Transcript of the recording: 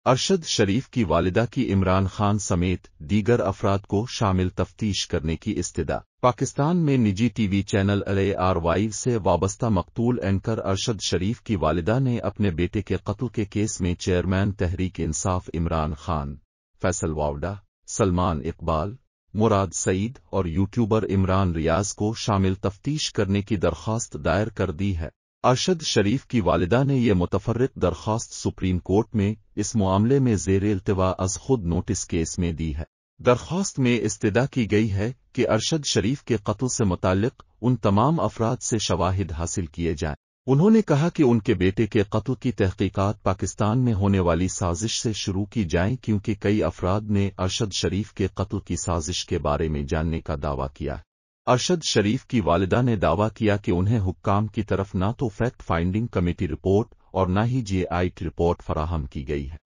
ارشد شریف کی والدہ کی عمران خان سمیت دیگر افراد کو شامل تفتیش کرنے کی استدعا۔ پاکستان میں نجی ٹی وی چینل ARY سے وابستہ مقتول اینکر ارشد شریف کی والدہ نے اپنے بیٹے کے قتل کے کیس میں چیئرمین تحریک انصاف عمران خان، فیصل واوڈا، سلمان اقبال، مراد سعید اور یوٹیوبر عمران ریاض کو شامل تفتیش کرنے کی درخواست دائر کر دی ہے۔ ارشد شریف کی والدہ نے یہ متفرق درخواست سپریم کورٹ میں اس معاملے میں زیر التوا از خود نوٹس کیس میں دی ہے۔ درخواست میں استدعا کی گئی ہے کہ ارشد شریف کے قتل سے متعلق ان تمام افراد سے شواہد حاصل کیے جائیں۔ انہوں نے کہا کہ ان کے بیٹے کے قتل کی تحقیقات پاکستان میں ہونے والی سازش سے شروع کی جائیں کیونکہ کئی افراد نے ارشد شریف کے قتل کی سازش کے بارے میں جاننے کا دعویٰ کیا۔ ارشد شریف کی والدہ نے دعویٰ کیا کہ انہیں حکام کی طرف نہ تو فیکٹ فائنڈنگ کمیٹی رپورٹ اور نہ ہی GI رپورٹ فراہم کی گئی ہے۔